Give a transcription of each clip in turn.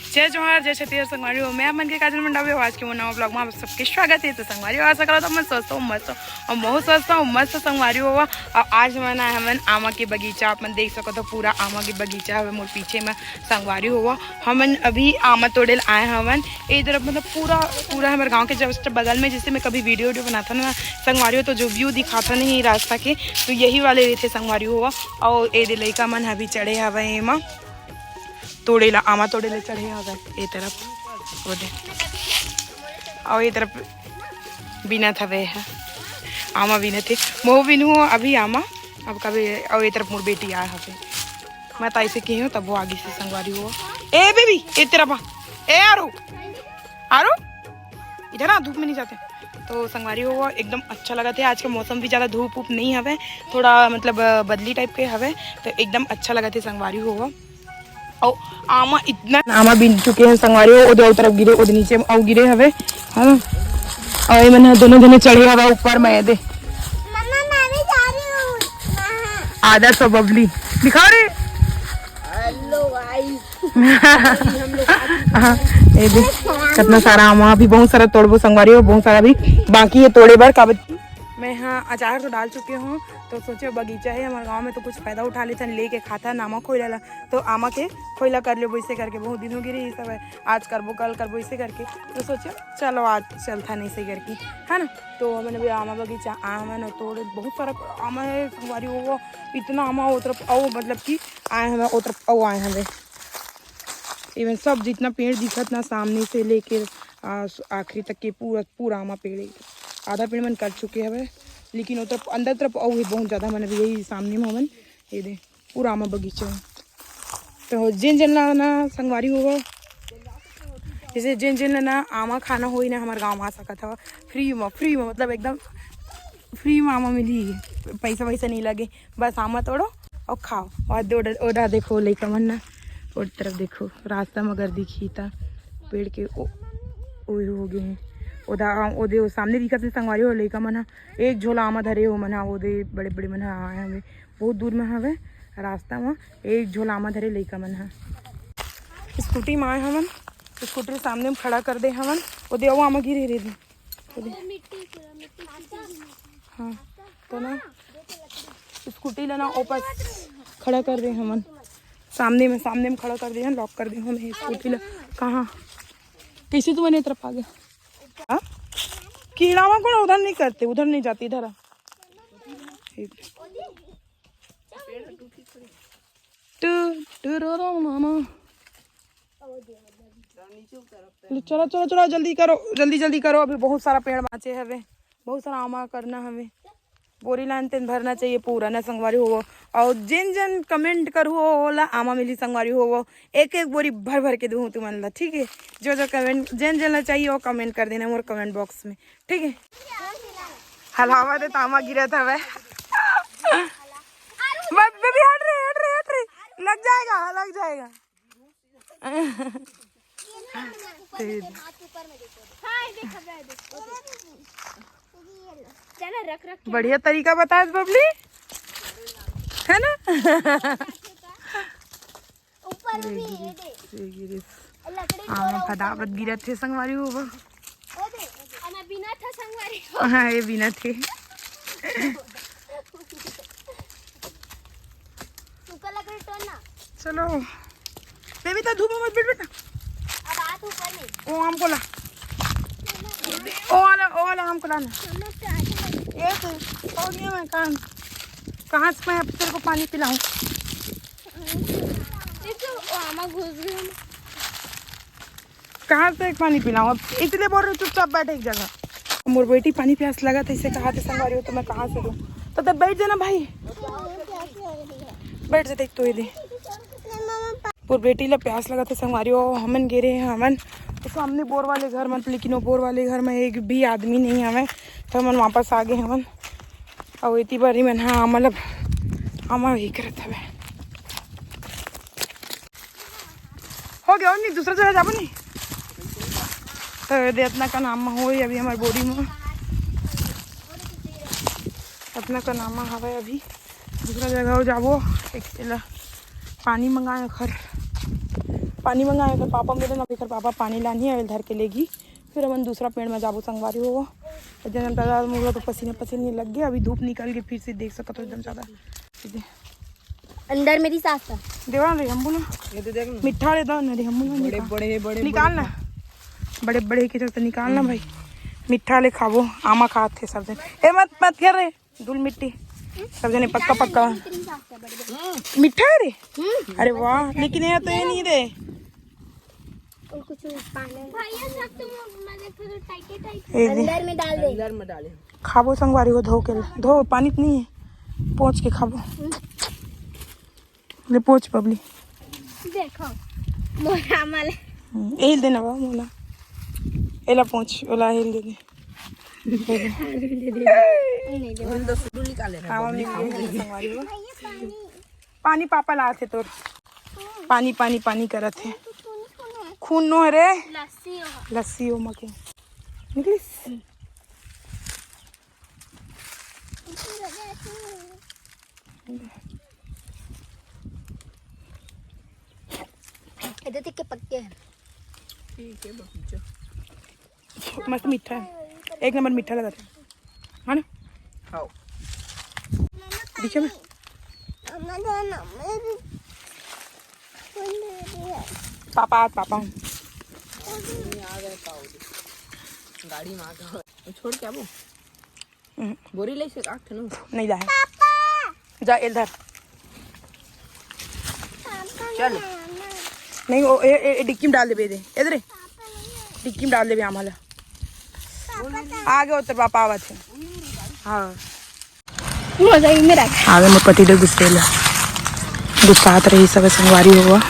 जय जोहार जय छत्तीसगढ़ संगवारी हो। मैं मन के काजल मंडावे आज के नवा ब्लॉग में आप सबके स्वागत है। तो संगवारी आशा करा तो मैं स्वस्थ हूँ, मस्त और बहुत स्वस्थ हूँ, मस्त संगवारी हुआ। और आज मना हमन आमा के बगीचा, आप देख सको तो पूरा आमा के बगीचा है मोर पीछे में संगवारी हुआ। हमन अभी आमा तोड़े आए हमन इधर, मतलब पूरा पूरा हमारे गाँव के जस्ट बगल में। जैसे मैं कभी वीडियो बनाता ना संगवारी हो तो जो व्यू दिखाता नहीं रास्ता के, तो यही वाले रहते संगवारी हुआ। और ए लड़का मन अभी चढ़े हवे एमा तोड़ेला, आमा तोड़ेला चढ़े हवे ए तरफ ओदे, और ये तरफ बिनत हवे है आमा बिनत है मोह बिनू अभी आमा अब कभी। और ये तरफ मोर बेटी आए हवे, मैं तो ऐसे की हूँ तब वो आगे से संगवारी हुआ। ए बेबी ए तरफ ए आरो आरो इधर आ, धूप में नहीं जाते। तो संगवारी हुआ एकदम अच्छा लगा था। आज का मौसम भी ज़्यादा धूप उप नहीं हवे, थोड़ा मतलब बदली टाइप के हवे, तो एकदम अच्छा लगा था संगवारी हुआ। और आमा इतना आमा बिन चुके हैं संगवारी हो, उधर तरफ गिरे उधर नीचे और गिरे हवे है ना। और ये मैंने दोनों जने चढ़े हवा ऊपर में दे आधा तो बबली दिखाओ रे। हेलो गाइस ये देख कितना सारा आमा, अभी बहुत सारा तोड़बो संगवारी हो, बहुत सारा भी बाकी है तोड़े बार काबत। मैं हाँ अचार तो डाल चुके हूँ, तो सोचे बगीचा है हमारे गांव में तो कुछ फायदा उठा लेते हैं, लेके खाता नामा खोइला तो आमा के खोइला कर ले वैसे करके। बहुत दिन हो गई रही सब है, आज करबो कल करबो ऐसे करके, तो सोचे चलो आज चलता नहीं सही करके है ना। तो मैंने भी आमा बगीचा आमा न तोड़े बहुत सारा आमा है संगवारी हो, इतना आमा वो तरफ आओ मतलब कि आए हमें वो तरफ आओ आए हमें इवन सब जितना पेड़ दिखत ना सामने से लेके आखिरी तक के पूरा पूरा आमा पेड़ है। आधा पेड़ मन कर चुके हैं, लेकिन उधर अंदर तरफ और बहुत ज़्यादा मन यही सामने में हमन ये दे पूरा आमा बगीचा। तो जिन जिन ना संगवारी होगा, जैसे जिन जिन ना आमा खाना हो ही ना हमारे गाँव में आ सका था फ्री में मतलब एकदम फ्री में आमा मिली, पैसा वैसा नहीं लगे, बस आमा तोड़ो और खाओ। और ओढ़ा देखो लेकर मन ना और तरफ देखो रास्ता में अगर दिखी था पेड़ के ओ हो गए हैं उधर ओदे सामने दिखा थे संगवारी हो लइका मन एक झोला आमा धरे हो मन ओदे बड़े बड़े मन आए हवे बहुत दूर में हवे रास्ता में एक झोला आमा धरे लइका मन है। स्कूटी में आए हमन, स्कूटी सामने में खड़ा कर दे हमन ओदे वो आमा गिरे रे दे हाँ। तो ना स्कूटी लेना ऊपर खड़ा कर दे हमन, सामने में खड़ा कर दे, लॉक कर दे हम स्कूटी ला। कहाँ कैसे तो मैंने तरफ आ गया हाँ? कीड़ा को उधर नहीं करते, उधर नहीं जाती, इधर आ। चलो चलो चलो जल्दी करो अभी बहुत सारा पेड़ बाँचे हवे, बहुत सारा आमा करना हमें। बोरी लाइन तेन भरना चाहिए पूरा ना संगवारी हो। और जिन जन कमेंट करू होला आमा मिली संगवारी हो, एक एक बोरी भर भर के दूँ तुमन ला, ठीक है। जो जो कमेंट जिन जन चाहिए वो कमेंट कर देना मोर कमेंट बॉक्स में, ठीक है। हलावा दे तामा गिरा था वह बेबी हट रही लग जाएगा बढ़िया तरीका बता बबली है ना। आमा फटाफट गिरा थे संगवारी हो हाँ ये बिना थे चलो बेबी तो धूप में मत बैठ बेटा। ओ आम को ला, ओ वाला आम को लाना। ये तो हो गया, मैं कहाँ से मैं तेरे को पानी पिलाऊं। कहाँ से पानी पिलाऊं, अब इसलिए बोल रही हूँ चुपचाप बैठे एक जगह। मोर बेटी पानी प्यास लगा था, इसे कहा था संगवारी हो तो मैं कहाँ से दूँ। तो तब बैठ जाना भाई, बैठ जाते तो ये दे। मोर बेटी ला प्यास लगा था संगवारी हो, हमन गिरे हैं हमन तो सामने बोर वाले घर में, लेकिन वो बोर वाले घर में एक भी आदमी नहीं हमें, तो हमन वापस आ गए हमन। और इतनी बारी में हाँ मतलब आमा वही करत हवे हो गया नहीं दूसरा जगह जाबो नहीं तो इतना का नाम हो अभी हमारे बोरी में इतना का नाम हवे। अभी दूसरा जगह जाबो एक पानी मंगाए खर पानी मंगाया फिर पापा मेरे ना फिर पापा पानी लानी है धर के लेगी फिर हम दूसरा पेड़ में जाबो संगवारी हो जन मुझे तो पसीने पसीने लग गया अभी धूप निकल के फिर से देख सका तो एकदम ज़्यादा अंदर मेरी सास है देवा रे हम बोला मिठा ले दो ना रे हम बोला बड़े बड़े निकालना बड़े बड़े के चलते निकालना भाई मिठा ले खाबो आमा खाते सब जन ए मत मत कर रे धूल मिट्टी सब जने पक्का पक्का मिठा है रे अरे वाह लेकिन ये तो ये नहीं रे कुछ अंदर में डाल दे अंदर में डाले खाबो संगवारी को धो पानी तो नहीं है पोंछ के खाबो ले पोंछ पबली देखो मोरा माले एल देना बा मोला एला पोंछ ओला एल दे पानी पापा ला थे तोर पानी पानी पानी करत थे खून नो है रे लस्सी हो मके निकलिस इधर तक के पक्के हैं ठीक है बच्चा मस्त मीठा है एक नंबर मीठा लगा था है ना खाओ दिखे में पापा पापा गाड़ी में आ छोड़ के आबो बोरी ले से काट नो नहीं जा जा इधर चल नहीं ओ ए डिक्की में डाल दे दे इधर डिक्की में डाल दे आमाला आगे उतर पापा आवत है हाँ मजा ही मेरा आगे में पति दे गुस्सात रही सब संगवारी हुआ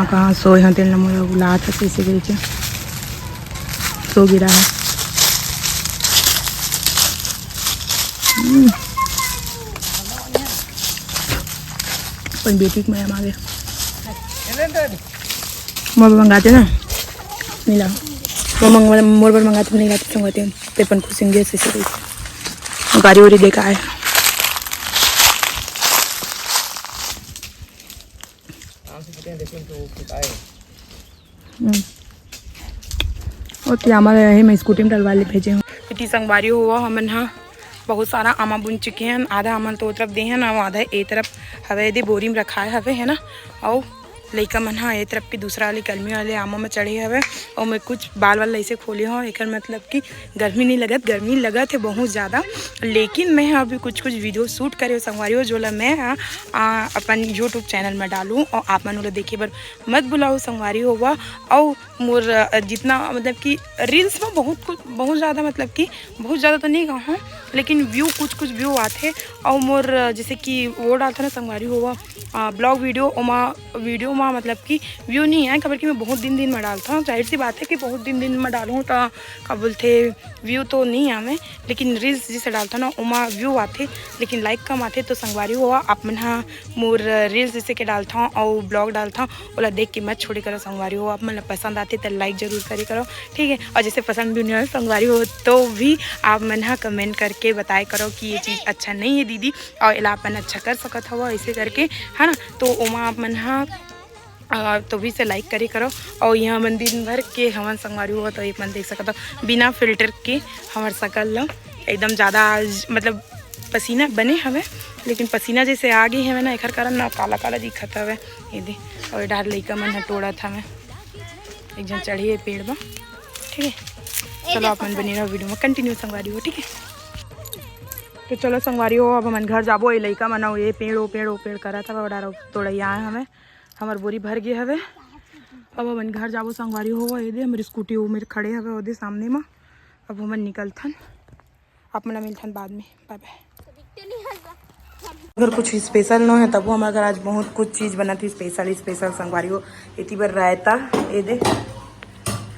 कहाँ सोए हैं तेल नमूना बुला था कैसे गिर सो गिरा है अपन बेटी को मैं आगे मोर मंगाते ना नहीं ला वो मोर पर मंगाते नहीं लाते संगवाते हैं पेपन खुशेंगे ऐसे गाड़ी वाड़ी देखा है और हमारे यही मैं स्कूटी में डलवा ले भेजे हूँ इतनी संगवारी हुआ हमन हाँ बहुत सारा आमा बुन चुके हैं आधा हमन तो तरफ दे हैं ना आधा ए तरफ हवे दे बोरी में रखा है हवे है ना और लइका मन हाँ ए तरफ की दूसरा वाली कलमी वाले आमा में चढ़े हवे और मैं कुछ बाल वाल ऐसे खोले हूँ एक मतलब कि गर्मी नहीं लगत गर्मी लगत है बहुत ज़्यादा लेकिन मैं अभी कुछ वीडियो शूट करे संगवारी हो जो मैं अपन यूट्यूब चैनल में डालूँ और आप मन देखे बर मत बुलाओ संगवारी हुआ और मोर जितना मतलब कि रील्स में बहुत ज़्यादा मतलब कि बहुत ज़्यादा तो नहीं कहा लेकिन व्यू कुछ व्यू आते और मोर जैसे कि वो डालता ना संगवारी हुआ ब्लॉग वीडियो में मतलब कि व्यू नहीं है खबर कि मैं बहुत दिन में डालता हूँ जाहिर सी बात है कि बहुत दिन में डालूँ तो क्या बोलते व्यू तो नहीं है मैं लेकिन रील्स जिसे डालता ना उमा व्यू आते लेकिन लाइक कम आते तो संगवारी हुआ आप मन हाँ मोर रील्स जैसे के डालता हूँ और ब्लॉग डालता हूँ ओला देख के मत छोड़े करो संगवारी हो आप मन पसंद आते तो लाइक जरूर करे करो ठीक है और जैसे पसंद भी नहीं हो संगवारी हो तो भी आप मन हाँ कमेंट करके बताए करो कि ये चीज़ अच्छा नहीं है दीदी और इला अपन अच्छा कर सकत हो ऐसे करके है ना तो उमा आप मन हाँ तो भी से लाइक करे करो और यहाँ मन दिन भर के हमारे संगवारी हुआ तो एक मन देख सकता बिना फिल्टर के हमारे शकल एकदम ज़्यादा मतलब पसीना बने हमें लेकिन पसीना जैसे आ गई है ना एक कारण ना काला काला दिखता है ये दे और डार लइका मन हटोड़ा था मैं एक जन चढ़ी है पेड़ में ठीक है चलो अपन बनी रहो वीडियो में कंटिन्यू संगवारी हो ठीक है तो चलो संगवारी हो अब हम घर जाबो ये लइका मन ये पेड़ करा था और डारो तोड़ा आए हमें हमार बोरी भर गए हवे अब हम घर जाबो संगवारी हो ये दे हमारी स्कूटी वो मेरे खड़े हवे ओदे सामने में अब हम निकलथन आप मना मिलथन बाद में बाय बाय अगर कुछ स्पेशल न है तब हमारे घर आज बहुत कुछ चीज़ बना थी स्पेशल संगवारी हो इतनी बार रायता ये दे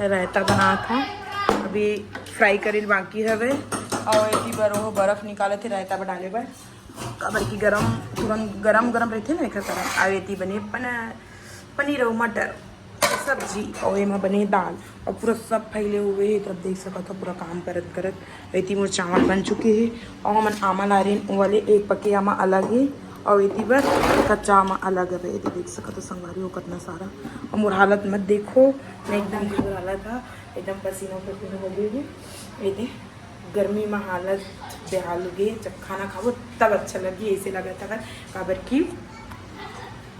रायता बना था अभी फ्राई करी बाकी हवे और इतनी बार वो बर्फ़ निकाले थे रायता बनाने पर काबर की तुरंत गरम रहते ना एक तरह और इतनी बनी पनीर और मटर सब्जी और एमा बने दाल और पूरा सब फैले हुए है तब देख सका था पूरा काम करत इतनी मोर चावल बन चुके हैं और हम आमा ला रहे वाले एक पके आमा अलग है और ये बस कच्चा आम अलग है। ये देख सका तो संगवारी हो कितना सारा। और मोर हालत मत देखो, मैं एकदम घबराला था, एकदम पसीना पसीना हो गई हूँ। ये दे गर्मी में हालत बेहाल हो गई। जब खाना खाओ तब अच्छा लगी, ऐसे लगा था काबर की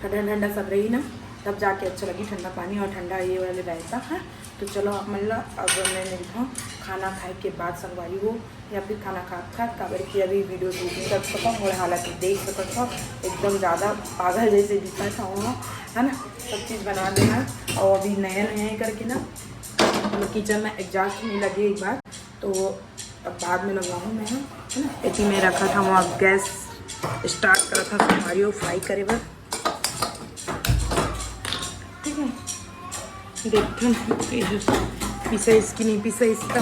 ठंडा ठंडा सब रही ना, तब जाके अच्छा लगी ठंडा पानी और ठंडा ये वाले रहता है। तो चलो आप मतलब अब मैं मिलता हूँ खाना खाए के बाद संगवारी हो, या फिर खाना खा काबर की अभी वीडियो शूटिंग कर सकता हूँ और हालांकि देख सकता हूँ एकदम ज़्यादा पागल जैसे दिखा था वहाँ, है ना। सब चीज़ बना देना और अभी नया नया करके ना किचन में एग्जॉस्ट नहीं लगे एक बार, तो अब बाद में लगाऊँ मैं, है ना। इतनी में रखा था वहाँ, गैस स्टार्ट करा था संगवारी हो फ्राई करे बस, ठीक है। देखते हैं पिसा इसकी नहीं पिसा इसका,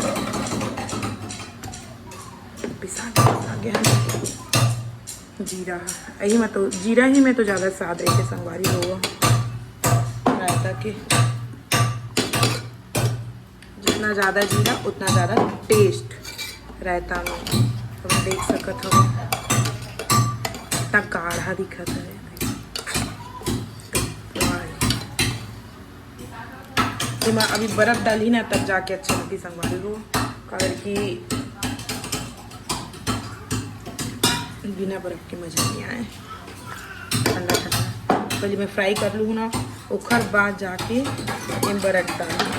पिसा गया जीरा यही में, तो जीरा ही में तो ज़्यादा स्वाद रहे थे संगवारी होगा रायता के। जितना ज़्यादा जीरा उतना ज़्यादा टेस्ट रायता में। हम देख सकते हो कितना गाढ़ा दिखता है। मैं अभी बर्फ़ डाली ना तब जाके अच्छा लगती संगवारी हो, कारण कि बिना बर्फ़ के मज़ा नहीं आए। ठंडा ठंडा पहले मैं फ्राई कर लूँ ना, उखर बाद जाके इन बर्फ़ डालूँ।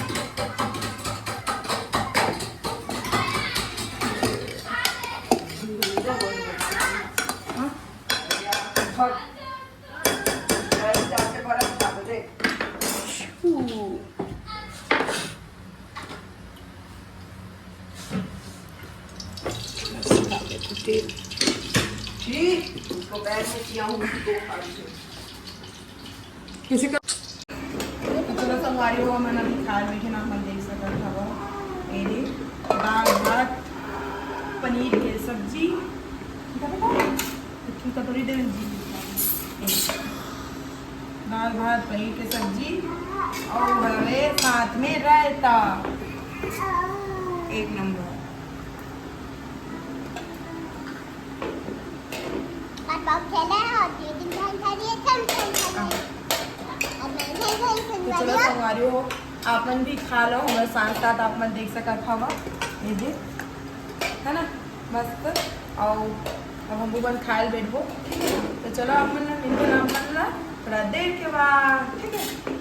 किसी का चलो संगवारी हो मैंने अभी खाए मीठे नाम मन देख सकता था मेरे दाल भात पनीर की सब्जी कटोरी दे दाल भात पनीर की सब्जी और भरे साथ में रायता, एक नंबर। तो चलो संगवारी हो आप मन भी खा लो, हमारे साथ साथ आप मन देख सकत हवा ये दे, है ना मस्त। और अब हम बन खाए बैठो, तो चलो आप मन मिलते ना अपन ला थोड़ा देर के बाद, ठीक है।